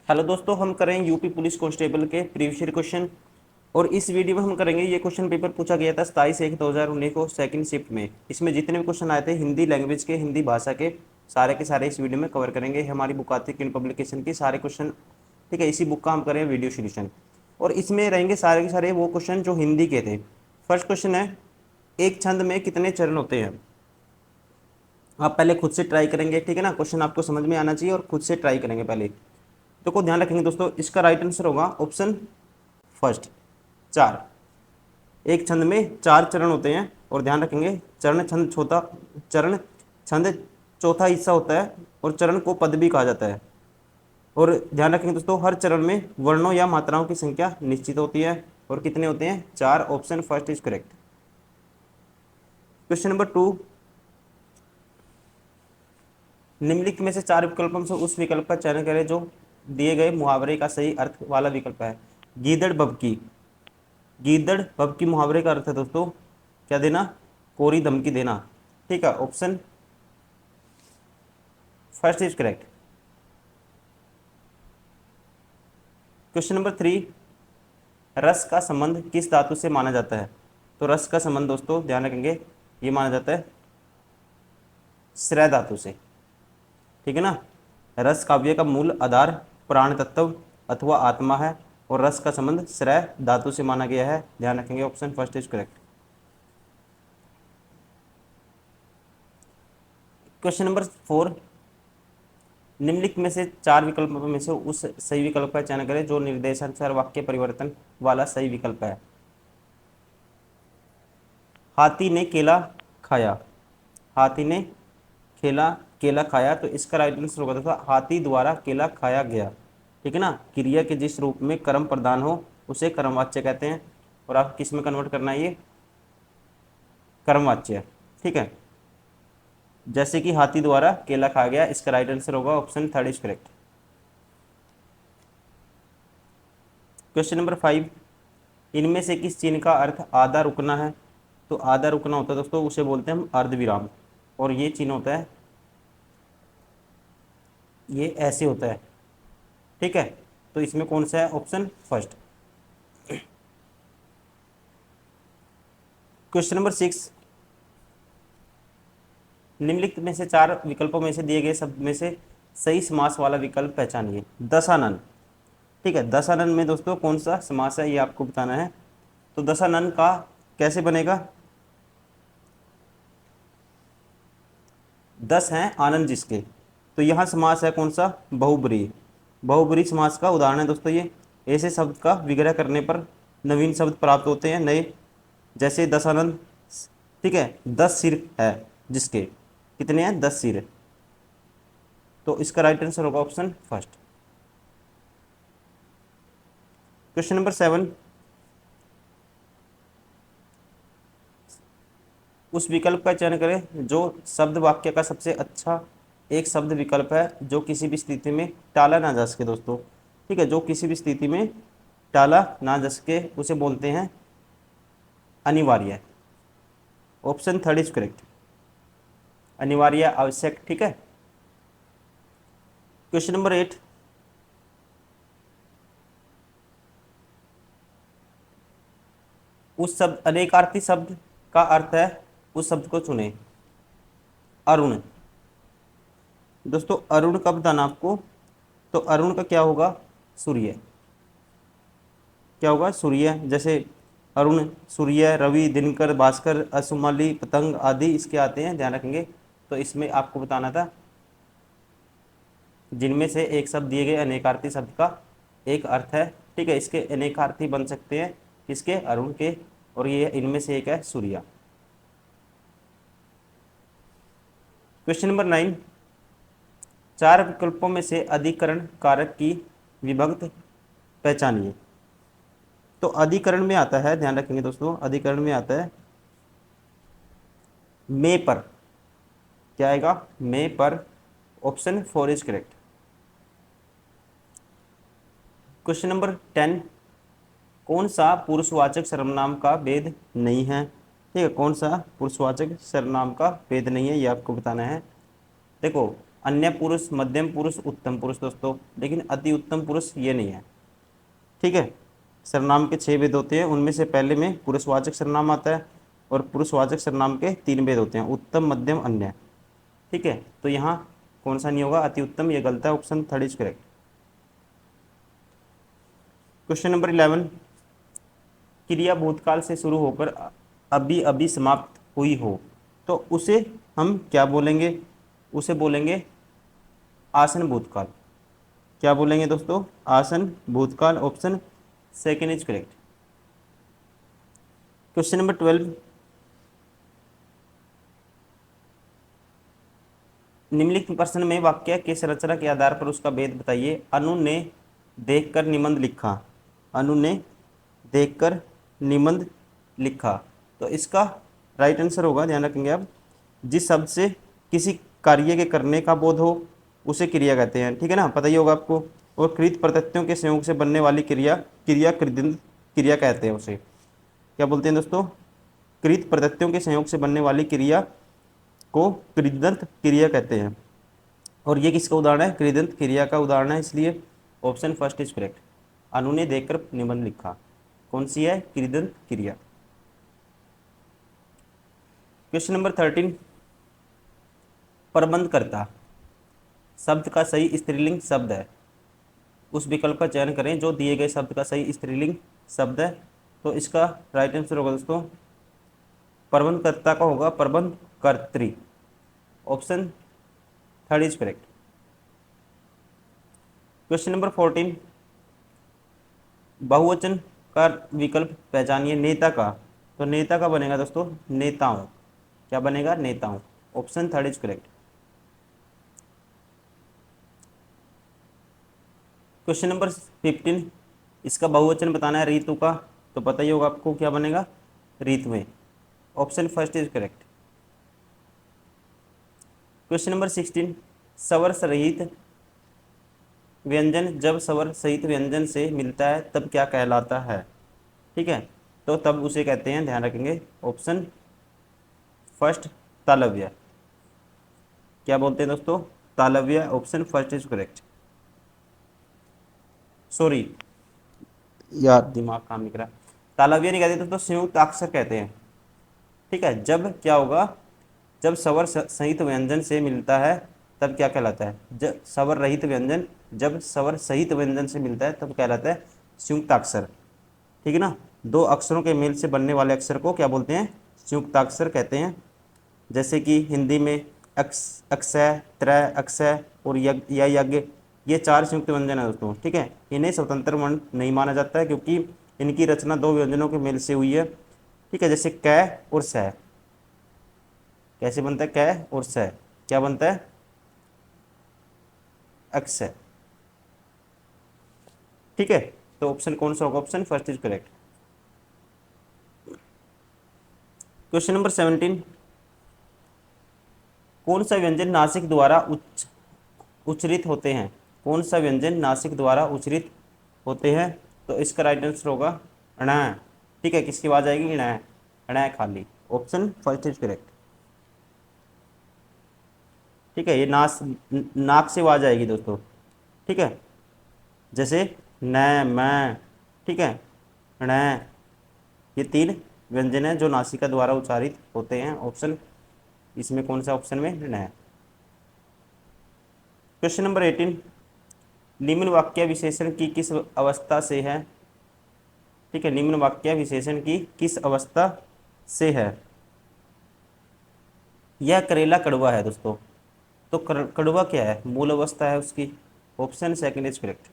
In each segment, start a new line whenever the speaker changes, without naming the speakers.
Hello दोस्तों, हम करेंगे यूपी पुलिस कांस्टेबल के प्रीवियस ईयर क्वेश्चन। और इस वीडियो में हम करेंगे, ये क्वेश्चन पेपर पूछा गया था 27/1/2019 को सेकंड शिफ्ट में। इसमें जितने भी क्वेश्चन आए थे हिंदी लैंग्वेज के, हिंदी भाषा के सारे इस वीडियो में कवर करेंगे। हमारी बुक आती है किन पब्लिकेशन की, सारे क्वेश्चन ठीक है। इसी बुक का हम करें वीडियो सोल्यूशन, और इसमें रहेंगे सारे के सारे वो क्वेश्चन जो हिंदी के थे। फर्स्ट क्वेश्चन है, एक छंद में कितने चरण होते हैं? आप पहले खुद से ट्राई करेंगे, ठीक है ना। क्वेश्चन आपको समझ में आना चाहिए और खुद से ट्राई करेंगे पहले। तो को ध्यान रखेंगे दोस्तों, इसका राइट आंसर होगा ऑप्शन फर्स्ट, 4। एक छंद में 4 चरण होते हैं। और ध्यान रखेंगे, चरण छंद चौथा हिस्सा होता है, और चरण को पद भी कहा जाता है। और ध्यान रखेंगे दोस्तों, हर चरण में वर्णों या मात्राओं की संख्या निश्चित होती है। और कितने होते हैं? 4। Option first is correct. Question number 2, निम्नलिखित में से 4 विकल्पों से उस विकल्प का चयन करें जो दिए गए मुहावरे का सही अर्थ वाला विकल्प है। गीदड़ बबकी। गीदड़ बबकी मुहावरे का अर्थ है दोस्तों क्या देना? कोरी धमकी देना। ठीक है, option first is correct. Question number 3, रस का संबंध किस धातु से माना जाता है? तो रस का संबंध दोस्तों ध्यान रखेंगे, ये माना जाता है श्रय धातु से। ठीक है ना। रस काव्य का मूल आधार प्राण तत्व अथवा आत्मा है, और रस का संबंध श्रय धातु से माना गया है। ध्यान रखेंगे, option first is correct. Question number 4, निम्नलिखित में से 4 विकल्पों में से उस सही विकल्प का चयन करें जो निर्देशानुसार वाक्य परिवर्तन वाला सही विकल्प है। हाथी ने केला खाया। हाथी ने केला केला खाया, तो इसका राइट आंसर होगा था हाथी द्वारा केला खाया गया। ठीक है ना। क्रिया के जिस रूप में कर्म प्रधान हो उसे कर्मवाच्य कहते हैं। और आप किस में कन्वर्ट करना है? ये कर्मवाच्य। ठीक है, जैसे कि हाथी द्वारा केला खाया गया। इसका राइट आंसर होगा option third is correct. Question number 5, इनमें से किस चिन्ह का अर्थ आधा रुकना है? तो आधा रुकना होता है दोस्तों, उसे बोलते हैं हम अर्धविराम। और ये चिन्ह होता है, ये ऐसे होता है। ठीक है, तो इसमें कौन सा है? Option first. क्वेश्चन नंबर 6, निम्नलिखित में से 4 विकल्पों में से दिए गए शब्द में से सही समास वाला विकल्प पहचानिए। दशानन। ठीक है, दशानन में दोस्तों कौन सा समास है ये आपको बताना है। तो दशानन का कैसे बनेगा? 10 हैं आनंद जिसके, तो यहाँ समास है कौन सा? बहुब्रीहि। बहुब्रीहि समास का उदाहरण है दोस्तों ये। ऐसे शब्द का विग्रह करने पर नवीन शब्द प्राप्त होते हैं नए, जैसे दशानंद। ठीक है, 10 सिर है जिसके, कितने हैं? 10 सिर। तो इसका राइट आंसर होगा ऑप्शन फर्स्ट। क्वेश्चन नंबर 7, उस विकल्प का चयन करें जो शब्द वाक्य का सबसे अच्छा एक शब्द विकल्प है जो किसी भी स्थिति में टाला ना जा सके दोस्तों। ठीक है, जो किसी भी स्थिति में टाला ना जा सके उसे बोलते हैं अनिवार्य। ऑप्शन थर्ड इज करेक्ट, अनिवार्य, आवश्यक। ठीक है। क्वेश्चन नंबर 8, उस शब्द अनेकार्थी शब्द का अर्थ है, उस शब्द को चुने। अरुण। दोस्तों अरुण कब बताना आपको? तो अरुण का क्या होगा? सूर्य। क्या होगा? सूर्य। जैसे अरुण, सूर्य, रवि, दिनकर, भास्कर, असुमाली, पतंग आदि इसके आते हैं, ध्यान रखेंगे। तो इसमें आपको बताना था जिनमें से एक शब्द दिए गए अनेकार्थी शब्द का एक अर्थ है। ठीक है, इसके अनेकार्थी बन सकते हैं किसके? अरुण के। और ये इनमें से एक है सूर्य। क्वेश्चन नंबर 9, 4 विकल्पों में से अधिकरण कारक की विभक्त पहचानिए। तो अधिकरण में आता है, ध्यान रखेंगे दोस्तों, अधिकरण में आता है में पर। क्या आएगा? में पर। Option 4 is correct. Question number 10, कौन सा पुरुषवाचक सर्वनाम का भेद नहीं है? ठीक है, कौन सा पुरुषवाचक सर्वनाम का भेद नहीं है ये आपको बताना है। देखो, अन्य पुरुष, मध्यम पुरुष, उत्तम पुरुष दोस्तों, लेकिन अति उत्तम पुरुष ये नहीं है। ठीक है, सर्वनाम के 6 भेद होते हैं, उनमें से पहले में पुरुषवाचक सर्वनाम आता है और पुरुषवाचक सर्वनाम के 3 भेद होते हैं, उत्तम, मध्यम, अन्य। ठीक है, तो यहाँ कौन सा नहीं होगा, अति उत्तम, ये गलत है, option third is correct. Question number 11, क्रिया भूतकाल से शुरू होकर अभी अभी समाप्त हुई हो तो उसे हम क्या बोलेंगे, उसे बोलेंगे आसन भूतकाल। क्या बोलेंगे दोस्तों, आसन भूतकाल, option second is correct. Question number 12, निम्नलिखित प्रश्न में वाक्य के संरचना के आधार पर उसका भेद बताइए। अनु ने देखकर निबंध लिखा, अनु ने देखकर निबंध लिखा, तो इसका राइट आंसर होगा, ध्यान रखेंगे आप, जिस शब्द से किसी कार्य के करने का बोध हो उसे क्रिया कहते हैं। ठीक है ना, पता ही होगा आपको। और कृत प्रत्ययों के संयोग से बनने वाली क्रिया क्रिया कृदंत क्रिया कहते हैं उसे। क्या बोलते हैं दोस्तों, कृत प्रत्ययों के संयोग से बनने वाली क्रिया को कृदंत क्रिया कहते हैं। और ये किसका उदाहरण है, कृदंत क्रिया का उदाहरण है, इसलिए ऑप्शन फर्स्ट इज करेक्ट। अनु ने देखकर निबंध लिखा, कौन सी है, कृदंत क्रिया। क्वेश्चन नंबर 13, प्रबंधकर्ता शब्द का सही स्त्रीलिंग शब्द है, उस विकल्प का चयन करें जो दिए गए शब्द का सही स्त्रीलिंग शब्द है। तो इसका राइट आंसर होगा दोस्तों, प्रबंधकर्ता का होगा प्रबंधकर्त्री, option third is correct. Question number 14, बहुवचन का विकल्प पहचानिए नेता का, तो नेता का बनेगा दोस्तों नेताओं। क्या बनेगा, नेताओं, option third is correct. Question number 15, इसका बहुवचन बताना है ऋतु का, तो पता ही होगा आपको, क्या बनेगा, ऋतुएं, option first is correct. Question number 16, स्वर सहित व्यंजन जब स्वर सहित व्यंजन से मिलता है तब क्या कहलाता है। ठीक है, तो तब उसे कहते हैं, ध्यान रखेंगे, ऑप्शन फर्स्ट तालव्य। क्या बोलते हैं दोस्तों, तालव्य, option first is correct. Sorry यार, दिमाग काम नहीं कर रहा, तालव्य नहीं कहते दोस्तों, संयुक्त अक्षर कहते हैं। ठीक है, जब क्या होगा, जब स्वर सहित व्यंजन से मिलता है तब क्या कहलाता है, जब स्वर रहित व्यंजन, जब स्वर सहित व्यंजन से मिलता है तब कहलाता है संयुक्ताक्षर। ठीक है ना, दो अक्षरों के मेल से बनने वाले अक्षर को क्या बोलते हैं, संयुक्ताक्षर कहते हैं। जैसे कि हिंदी में अक्षय, त्रय, अक्षय और यज्ञ या यज्ञ, ये 4 संयुक्त व्यंजन है दोस्तों। ठीक है, इन्हें स्वतंत्र वर्ण नहीं माना जाता है क्योंकि इनकी रचना 2 व्यंजनों के मेल से हुई है। ठीक है, जैसे क और स, कैसे बनता है, क और स क्या बनता है, अक्षय। ठीक है, तो ऑप्शन कौन सा होगा, option first is correct. Question number 17, कौन सा व्यंजन नासिक द्वारा उच्चरित होते हैं, कौन सा व्यंजन नासिक द्वारा उच्चरित होते हैं, तो इसका राइट आंसर होगा ण। ठीक है, किसकी आवाज आएगी, ण, ण खाली, ऑप्शन फर्स्ट इज करेक्ट। ठीक है, ये नाक से आवाज आएगी दोस्तों। ठीक है, जैसे न, मैं, ठीक है, ण, ये 3 व्यंजन है जो नासिका द्वारा उच्चारित होते हैं, ऑप्शन इसमें कौन सा ऑप्शन में, ण। क्वेश्चन नंबर 18, निम्न वाक्य विशेषण की किस अवस्था से है। ठीक है, निम्न वाक्य विशेषण की किस अवस्था से है, यह करेला कड़वा है दोस्तों, तो कड़वा क्या है, मूल अवस्था है उसकी, option second is correct.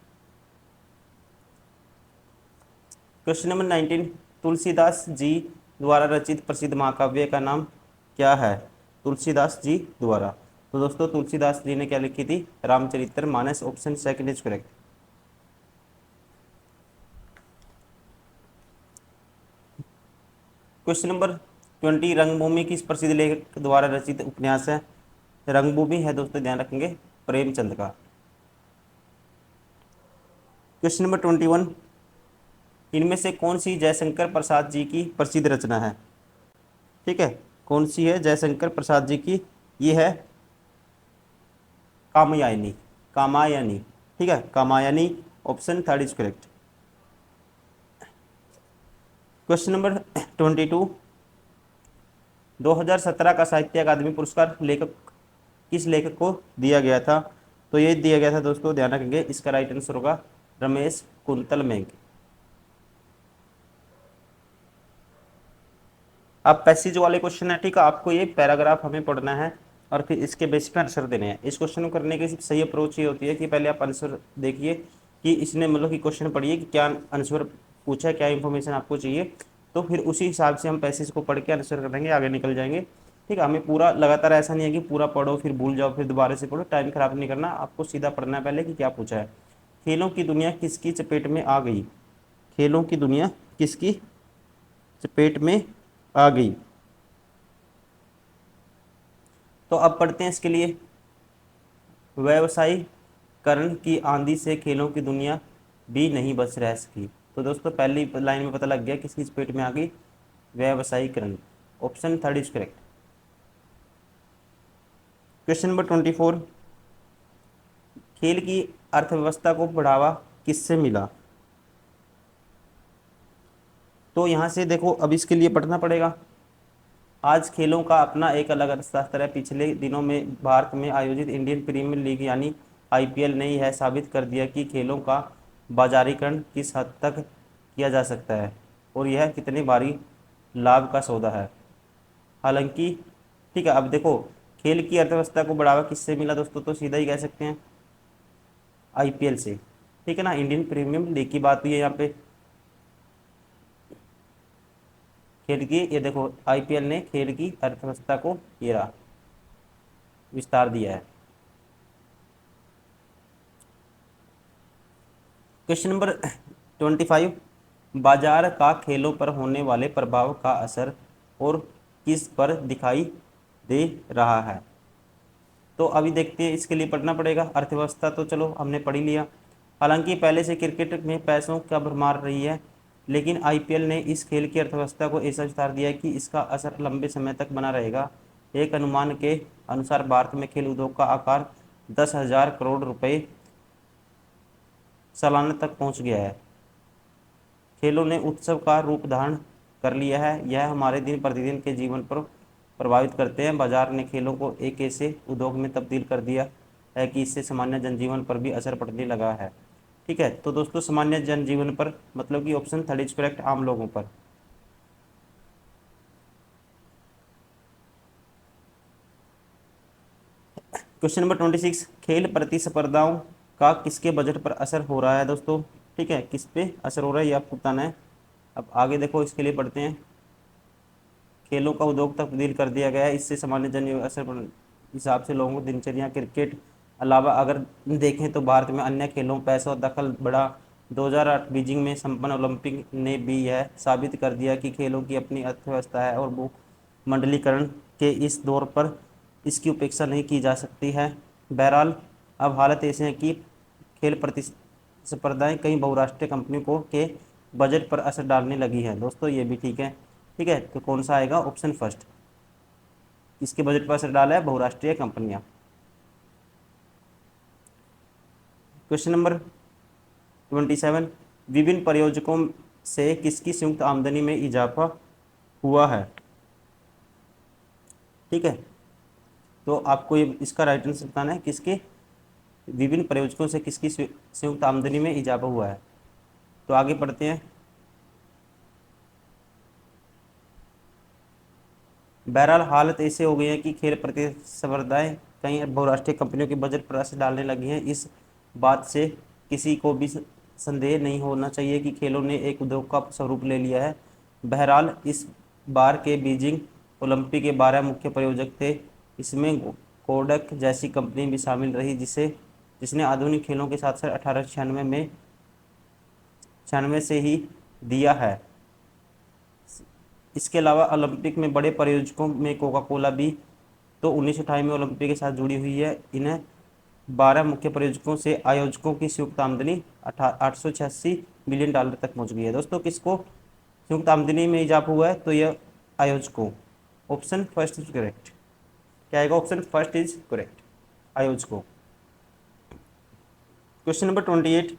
Question number 19, Tulsidas ji द्वारा रचित प्रसिद्ध महाकाव्य का नाम क्या है, तुलसीदास जी द्वारा, तो दोस्तों तुलसीदास जी ने क्या लिखी थी, Ramcharitmanas, option second is correct. Question number 20, रंगभूमि किस प्रसिद्ध लेखक द्वारा रचित उपन्यास है, रंगभूमि है दोस्तों, ध्यान रखेंगे, प्रेमचंद का। क्वेश्चन नंबर 21, इनमें से कौन सी जयशंकर प्रसाद जी की प्रसिद्ध रचना है। ठीक है, कौन सी है जयशंकर प्रसाद जी की, ये है कामयानी, कामायनी, ठीक है, Kamayani, option third is correct. Question number 22, 2017 का साहित्य अकादमी पुरस्कार लेखक किस लेखक को दिया गया था? तो ये दिया गया था दोस्तों, ध्यान रखेंगे, इसका राइट आंसर होगा रमेश कुंतल मेघ। अब पैसेज वाले क्वेश्चन है, ठीक है, आपको ये पैराग्राफ हमें पढ़ना है और फिर इसके बेस पे आंसर देने हैं। इस क्वेश्चन को करने की सही अप्रोच ये होती है कि पहले आप आंसर देखिए कि इसने मतलब कि क्वेश्चन पढ़िए कि क्या आंसर पूछा है, क्या इन्फॉर्मेशन आपको चाहिए, तो फिर उसी हिसाब से हम पैसेज को पढ़ के आंसर करेंगे, आगे निकल जाएंगे। ठीक है, हमें पूरा लगातार ऐसा नहीं है कि पूरा पढ़ो फिर भूल जाओ फिर दोबारा से पढ़ो, टाइम खराब नहीं करना, आपको सीधा पढ़ना है पहले कि क्या पूछा है। खेलों की दुनिया किसकी चपेट में आ गई? खेलों की दुनिया किसकी चपेट में आ गई? तो अब पढ़ते हैं इसके लिए। व्यवसायीकरण की आंधी से खेलों की दुनिया भी नहीं बच रह सकी। तो दोस्तों पहली लाइन में पता लग गया किसकी चपेट में आ गई, व्यवसायीकरण, option third is correct. Question number 24, खेल की अर्थव्यवस्था को बढ़ावा किससे मिला? तो यहाँ से देखो अब इसके लिए पढ़ना पड़ेगा। आज खेलों का अपना एक अलग अर्थशास्त्र है। पिछले दिनों में भारत में आयोजित इंडियन प्रीमियर लीग यानी आईपीएल ने यह साबित कर दिया कि खेलों का बाजारीकरण किस हद तक किया जा सकता है और यह कितने भारी लाभ का सौदा है। हालांकि ठीक है, अब देखो खेल की अर्थव्यवस्था को बढ़ावा किससे मिला दोस्तों, तो सीधा ही कह सकते हैं आईपीएल से, ठीक है ना, इंडियन प्रीमियम लीग की बात हुई है यहाँ पे। खेल की, ये देखो आईपीएल ने खेल की अर्थव्यवस्था को ये रहा विस्तार दिया है। क्वेश्चन नंबर 25, बाजार का खेलों पर होने वाले प्रभाव का असर और किस पर दिखाई दे रहा है? तो अभी देखते हैं, इसके लिए पढ़ना पड़ेगा। अर्थव्यवस्था तो चलो हमने पढ़ ही लिया। हालांकि पहले से क्रिकेट में पैसों का भरमार रही है, लेकिन आईपीएल ने इस खेल की अर्थव्यवस्था को ऐसा विस्तार दिया है कि इसका असर लंबे समय तक बना रहेगा। एक अनुमान के अनुसार भारत में खेल उद्योग का आकार 10,000 करोड़ रुपए सालाना तक पहुंच गया है। खेलों ने उत्सव का रूप धारण कर लिया है, यह हमारे दिन प्रतिदिन के जीवन पर प्रभावित करते हैं। बाजार ने खेलों को एक ऐसे उद्योग में तब्दील कर दिया है कि इससे सामान्य जनजीवन पर भी असर पड़ने लगा है। ठीक है, तो दोस्तों सामान्य जनजीवन पर मतलब कि ऑप्शन थर्ड इज करेक्ट, आम लोगों पर। क्वेश्चन नंबर 26, खेल प्रतिस्पर्धाओं का किसके बजट पर असर हो रहा है दोस्तों? ठीक है, किस पे असर हो रहा है ये आपको बताना है। अब आगे देखो, इसके लिए पढ़ते हैं। खेलों का उद्योग तब्दील कर दिया गया है, इससे सामान्य जन असर पर हिसाब से लोगों को दिनचर्या क्रिकेट अलावा अगर देखें तो भारत में अन्य खेलों पैसा और दखल बढ़ा। 2008 बीजिंग में संपन्न ओलंपिक ने भी यह साबित कर दिया कि खेलों की अपनी अर्थव्यवस्था है और वो मंडलीकरण के इस दौर पर इसकी उपेक्षा नहीं की जा सकती है। बहरहाल अब हालत ऐसी है कि खेल प्रतिस्पर्धाएं कई बहुराष्ट्रीय कंपनियों को के बजट पर असर डालने लगी है दोस्तों, ये भी ठीक है। ठीक है, तो कौन सा आएगा, ऑप्शन फर्स्ट, इसके बजट पर असर डाला है बहुराष्ट्रीय कंपनियां। क्वेश्चन नंबर 27, विभिन्न परियोजकों से किसकी संयुक्त आमदनी में इजाफा हुआ है? ठीक है, तो आपको ये इसका राइट आंसर बताना है, किसके विभिन्न प्रयोजकों से किसकी संयुक्त आमदनी में इजाफा हुआ है। तो आगे पढ़ते हैं। बहरहाल हालत ऐसे हो गई है कि खेल प्रतिस्पर्धाएं कई बहुराष्ट्रीय कंपनियों के बजट पर असर डालने लगी हैं। इस बात से किसी को भी संदेह नहीं होना चाहिए कि खेलों ने एक उद्योग का स्वरूप ले लिया है। बहरहाल इस बार के बीजिंग ओलंपिक के 12 मुख्य प्रायोजक थे, इसमें कोडक जैसी कंपनी भी शामिल रही जिसने आधुनिक खेलों के साथ साथ 1896 में 96 से ही दिया है। इसके अलावा ओलंपिक में बड़े प्रायोजकों में कोका कोला भी तो 1958 में ओलंपिक के साथ जुड़ी हुई है। इन्हें 12 मुख्य प्रायोजकों से आयोजकों की संयुक्त आमदनी 886 बिलियन डॉलर तक पहुंच गई है। दोस्तों किसको संयुक्त आमदनी में इजाफा हुआ है? तो यह आयोजकों, ऑप्शन फर्स्ट इज करेक्ट। क्या आएगा, ऑप्शन फर्स्ट इज करेक्ट, आयोजकों। क्वेश्चन नंबर 28,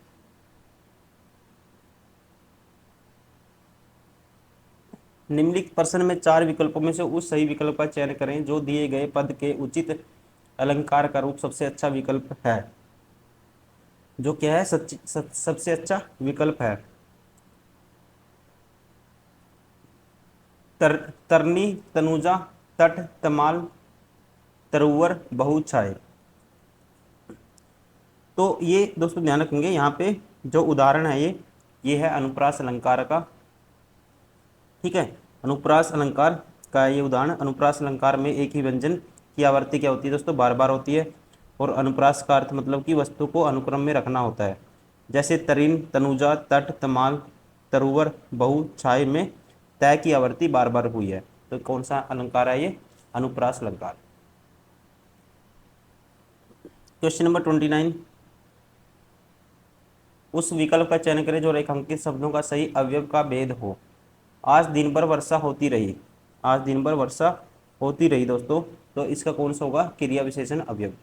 निम्नलिखित प्रश्न में चार विकल्पों में से उस सही विकल्प का चयन करें जो दिए गए पद के उचित अलंकार का रूप सबसे अच्छा विकल्प है। जो क्या है, सबसे अच्छा विकल्प है। तर, तरनी, तनुजा, तट, तमाल, तरुवर, बहुछाय। तो ये दोस्तों ध्यान रखेंगे, यहाँ पे जो उदाहरण है ये है अनुप्रास अलंकार का। ठीक है, अनुप्रास अलंकार का ये उदाहरण। अनुप्रास अलंकार में एक ही व्यंजन की आवृत्ति क्या होती है दोस्तों, बार बार होती है। और अनुप्रास का अर्थ मतलब कि वस्तु को अनुक्रम में रखना होता है। जैसे तरीन, तनुजा, तट, तमाल, तरुवर, बहु, छाय में तय की आवृत्ति बार बार हुई है। तो कौन सा अलंकार है ये, अनुप्रास अलंकार। क्वेश्चन नंबर 29, उस विकल्प का चयन करें जो रेखांकित शब्दों का सही अवयव का भेद हो। आज दिन भर वर्षा होती रही, आज दिन भर वर्षा होती रही दोस्तों, तो इसका कौन सा होगा, क्रिया विशेषण अवयव।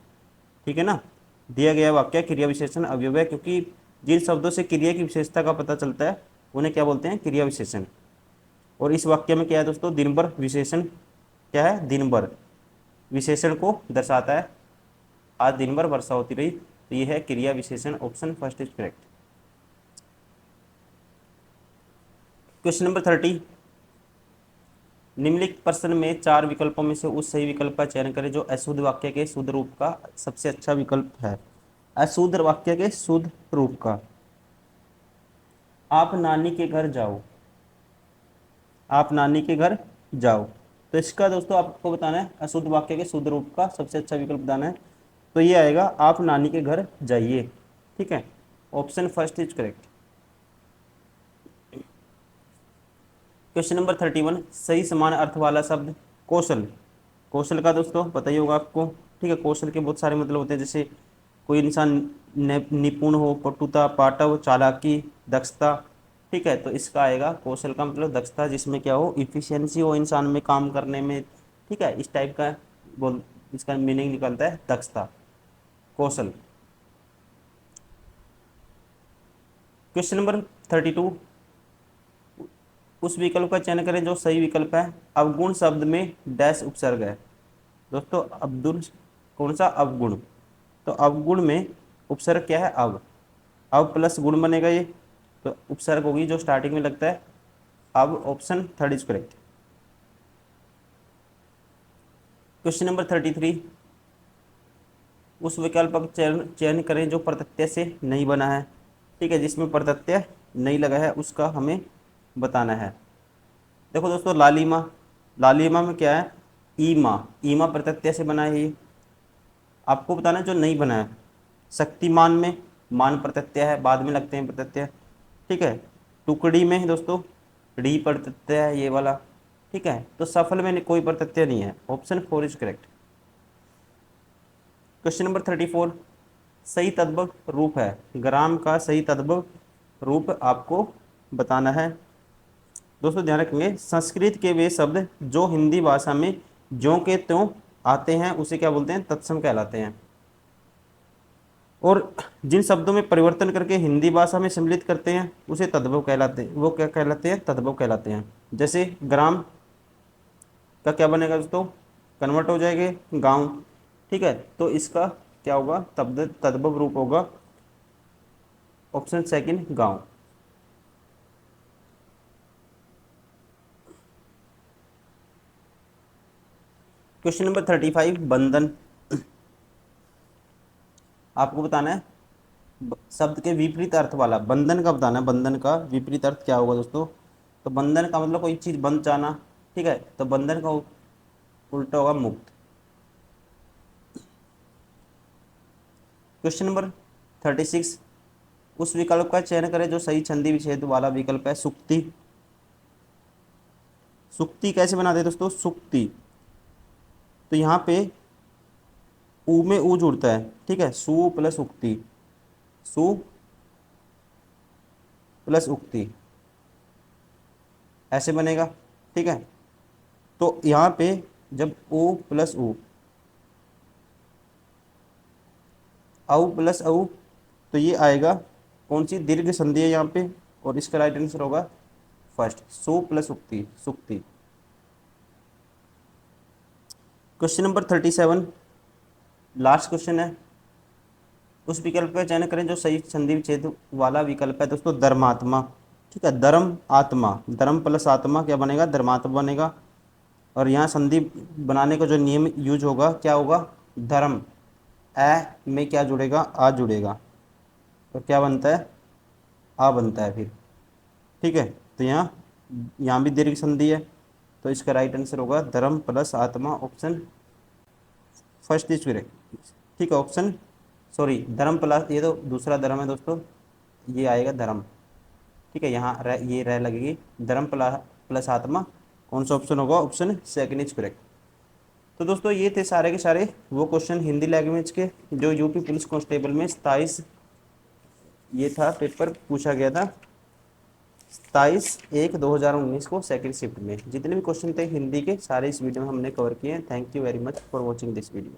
ठीक है ना, दिया गया वाक्य क्रिया विशेषण अवयव है, क्योंकि जिन शब्दों से क्रिया की विशेषता का पता चलता है उन्हें क्या बोलते हैं, क्रिया विशेषण। और इस वाक्य में क्या है दोस्तों, दिन भर विशेषण क्या है, दिन भर विशेषण को दर्शाता है। आज दिन भर वर्षा होती रही, तो यह है क्रिया विशेषण, option first is correct. Question number 30, निम्नलिखित प्रश्न में चार विकल्पों में से उस सही विकल्प का चयन करें जो अशुद्ध वाक्य के शुद्ध रूप का सबसे अच्छा विकल्प है। अशुद्ध वाक्य के शुद्ध रूप का, आप नानी के घर जाओ, आप नानी के घर जाओ। तो इसका दोस्तों आपको बताना है अशुद्ध वाक्य के शुद्ध रूप का सबसे अच्छा विकल्प बताना है। तो ये आएगा, आप नानी के घर जाइए। ठीक है, option first is correct. Question number 31, सही समान अर्थ वाला शब्द कौशल। कौशल का दोस्तों पता ही होगा आपको। ठीक है, कौशल के बहुत सारे मतलब होते हैं, जैसे कोई इंसान निपुण हो, पटुता, पाटव, चालाकी, दक्षता। ठीक है, तो इसका आएगा कौशल का मतलब दक्षता, जिसमें क्या हो, इफिशियंसी हो इंसान में काम करने में। ठीक है, इस टाइप का बोल, इसका मीनिंग निकलता है दक्षता, कौशल। क्वेश्चन नंबर 32, उस विकल्प का चयन करें जो सही विकल्प है। अवगुण शब्द में डैश उपसर्ग है। दोस्तों अब्दुल, कौन सा, अवगुण। तो अवगुण में उपसर्ग क्या है, अब प्लस गुण बनेगा ये, तो उपसर्ग होगी जो स्टार्टिंग में लगता है। अब option third is correct. Question number 33, उस विकल्प का चयन चयन करें जो प्रत्यय से नहीं बना है। ठीक है, जिसमें प्रत्यय नहीं लगा है उसका हमें बताना है। देखो दोस्तों, लालिमा, लालिमा में क्या है, ईमा, ईमा प्रत्यय से बना है ये। आपको बताना है जो नहीं बना है। शक्तिमान में मान प्रत्यय है, बाद में लगते हैं प्रत्यय। ठीक है, टुकड़ी में दोस्तों डी प्रत्यय है ये वाला। ठीक है, तो सफल में कोई प्रत्यय नहीं है, option four is correct. Question number 34, सही तद्भव रूप है। ग्राम का सही तद्भव रूप आपको बताना है। दोस्तों ध्यान रखेंगे, संस्कृत के वे शब्द जो हिंदी भाषा में ज्यों के त्यों आते हैं उसे क्या बोलते हैं, तत्सम कहलाते हैं। और जिन शब्दों में परिवर्तन करके हिंदी भाषा में सम्मिलित करते हैं उसे तद्भव कहलाते हैं। वो क्या कहलाते हैं, तद्भव कहलाते हैं। जैसे ग्राम का क्या बनेगा दोस्तों, कन्वर्ट हो जाएंगे गांव। ठीक है, तो इसका क्या होगा, तद्भव रूप होगा ऑप्शन सेकंड, गांव। क्वेश्चन नंबर 35, बंधन। आपको बताना है शब्द के विपरीत अर्थ वाला बंधन का बताना है। बंधन का विपरीत अर्थ क्या होगा दोस्तों, तो बंधन का मतलब कोई चीज बंध जाना। ठीक है, तो बंधन का उल्टा होगा मुक्त। क्वेश्चन नंबर 36, उस विकल्प का चयन करें जो सही छंदी विच्छेद वाला विकल्प है। सुक्ति, सुक्ति कैसे बनाते हैं दोस्तों, सुक्ति, तो यहाँ पे ऊ में ऊ जुड़ता है। ठीक है, सु प्लस उक्ति, सु प्लस उक्ति ऐसे बनेगा। ठीक है, तो यहाँ पे जब ओ प्लस ऊ, औ प्लस औ तो ये आएगा कौन सी दीर्घ संधि है यहाँ पे, और इसका राइट आंसर होगा फर्स्ट, सु प्लस उक्ति, सुक्ति। क्वेश्चन नंबर 37 लास्ट क्वेश्चन है। उस विकल्प का चयन करें जो सही संधि विच्छेद वाला विकल्प है दोस्तों, धर्मात्मा। ठीक है, धर्म आत्मा, धर्म प्लस आत्मा क्या बनेगा, धर्मात्मा बनेगा। और यहाँ संधि बनाने का जो नियम यूज होगा क्या होगा, धर्म, ए में क्या जुड़ेगा, आ जुड़ेगा, तो क्या बनता है, आ बनता है फिर। ठीक है, तो यहाँ भी दीर्घ संधि है, तो इसका राइट आंसर होगा धर्म प्लस आत्मा, ऑप्शन फर्स्ट इज करेक्ट। ठीक है, ऑप्शन सॉरी धर्म प्लस, ये तो दूसरा धर्म है दोस्तों, ये आएगा धर्म। ठीक है, यहाँ ये रह लगेगी, धर्म प्लस आत्मा, कौन सा ऑप्शन होगा, ऑप्शन सेकंड इज करेक्ट। तो दोस्तों ये थे सारे के सारे वो क्वेश्चन हिंदी लैंग्वेज के जो यूपी पुलिस कांस्टेबल में 27, ये था पेपर पूछा गया था 27/1/2019 को सेकंड शिफ्ट में। जितने भी क्वेश्चन थे हिंदी के सारे इस वीडियो में हमने कवर किए हैं। Thank you very much for watching this video.